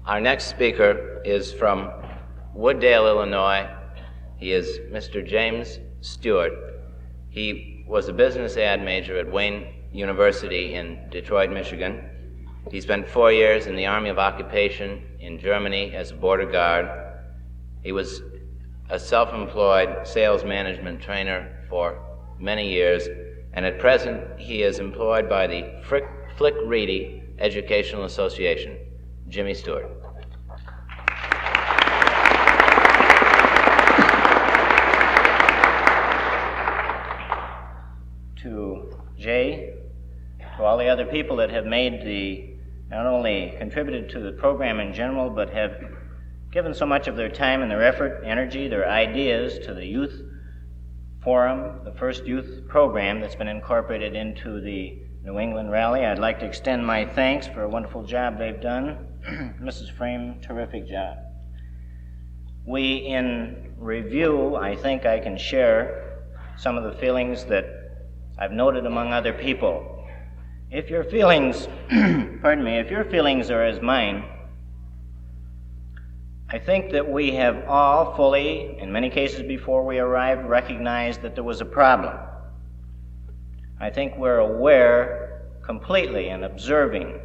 Our next speaker is from Wooddale, Illinois. He is Mr. James Stewart. He was a business ad major at Wayne University in Detroit, Michigan. He spent 4 years in the Army of Occupation in Germany as a border guard. He was a self-employed sales management trainer for many years, and at present he is employed by the Flick Reedy Educational Association. Jimmy Stewart. To Jay, to all the other people that have not only contributed to the program in general, but have given so much of their time and their effort, energy, their ideas to the Youth Forum, the first youth program that's been incorporated into the New England Rally. I'd like to extend my thanks for a wonderful job they've done. Mrs. Frame, terrific job. In review, I think I can share some of the feelings that I've noted among other people. If your feelings, if your feelings are as mine, I think that we have all fully, in many cases before we arrived, recognized that there was a problem. I think we're aware completely and observing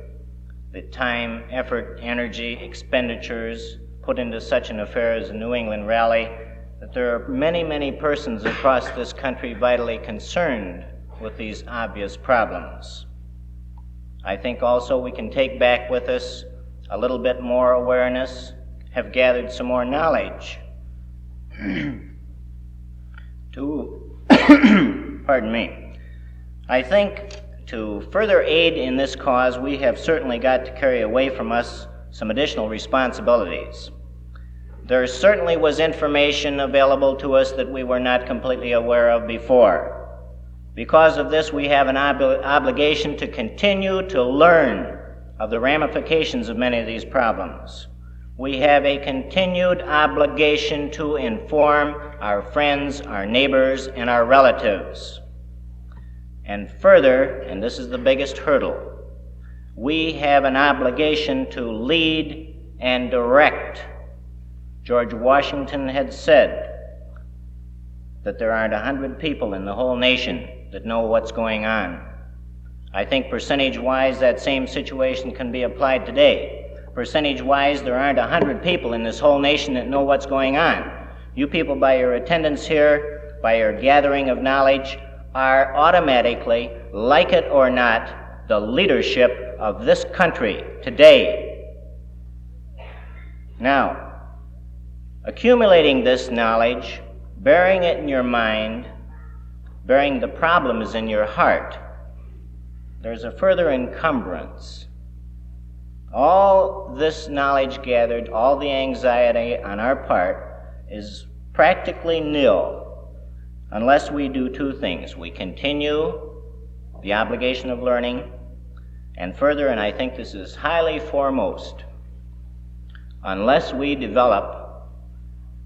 the time, effort, energy, expenditures put into such an affair as the New England Rally, that there are many, many persons across this country vitally concerned with these obvious problems. I think also we can take back with us a little bit more awareness, have gathered some more knowledge I think to further aid in this cause, we have certainly got to carry away from us some additional responsibilities. There certainly was information available to us that we were not completely aware of before. Because of this, we have an obligation to continue to learn of the ramifications of many of these problems. We have a continued obligation to inform our friends, our neighbors, and our relatives. And further, and this is the biggest hurdle, we have an obligation to lead and direct. George Washington had said that there aren't 100 people in the whole nation that know what's going on. I think percentage-wise that same situation can be applied today. Percentage-wise, there aren't 100 people in this whole nation that know what's going on. You people, by your attendance here, by your gathering of knowledge, are automatically, like it or not, the leadership of this country today. Now, accumulating this knowledge, bearing it in your mind, bearing the problems in your heart, there's a further encumbrance. All this knowledge gathered, all the anxiety on our part is practically nil unless we do two things. We continue the obligation of learning, and further, and I think this is highly foremost, unless we develop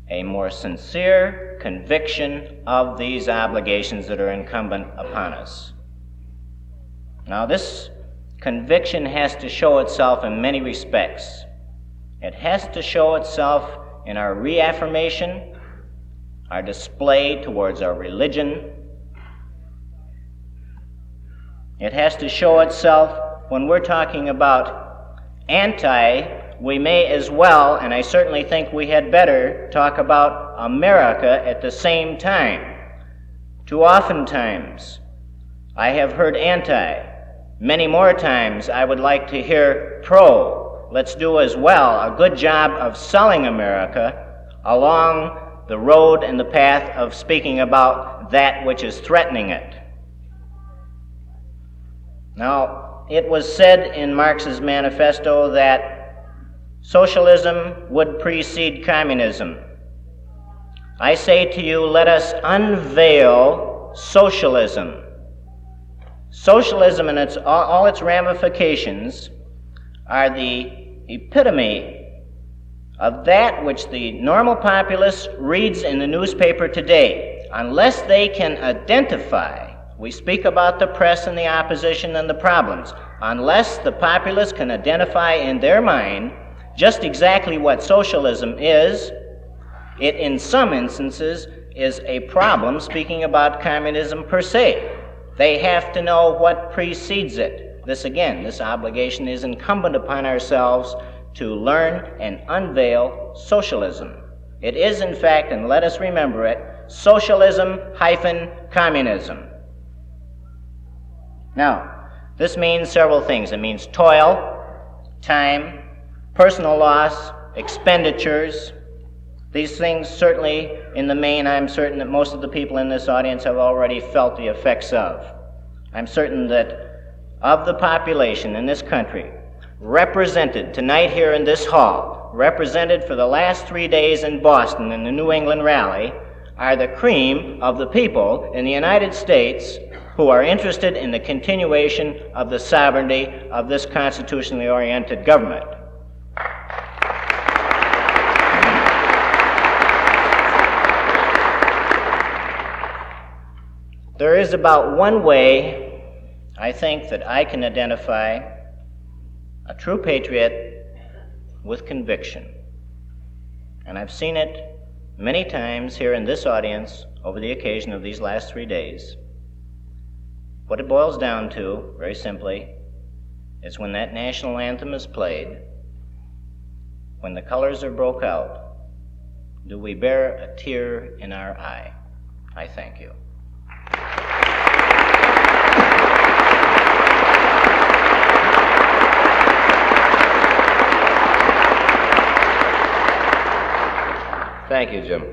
a more sincere conviction of these obligations that are incumbent upon us. Now, this conviction has to show itself in many respects. It has to show itself in our reaffirmation, our display towards our religion. It has to show itself when we're talking about we may as well, and I certainly think we had better, talk about America at the same time. Too often times, I have heard anti. Many more times, I would like to hear pro. Let's do as well a good job of selling America along the road and the path of speaking about that which is threatening it. Now, it was said in Marx's manifesto that socialism would precede communism. I say to you, let us unveil socialism. Socialism and all its ramifications are the epitome of that which the normal populace reads in the newspaper today. Unless they can identify, we speak about the press and the opposition and the problems, unless the populace can identify in their mind just exactly what socialism is, it in some instances is a problem speaking about communism per se. They have to know what precedes it. This obligation is incumbent upon ourselves to learn and unveil socialism. It is, in fact, and let us remember it, socialism-communism. Now, this means several things. It means toil, time, personal loss, expenditures. These things certainly, in the main, I'm certain that most of the people in this audience have already felt the effects of. I'm certain that of the population in this country, represented tonight here in this hall, represented for the last 3 days in Boston in the New England rally, are the cream of the people in the United States who are interested in the continuation of the sovereignty of this constitutionally oriented government. There is about one way, I think, that I can identify a true patriot with conviction. And I've seen it many times here in this audience over the occasion of these last 3 days. What it boils down to, very simply, is when that national anthem is played, when the colors are broke out, do we bear a tear in our eye? I thank you. Thank you, Jim.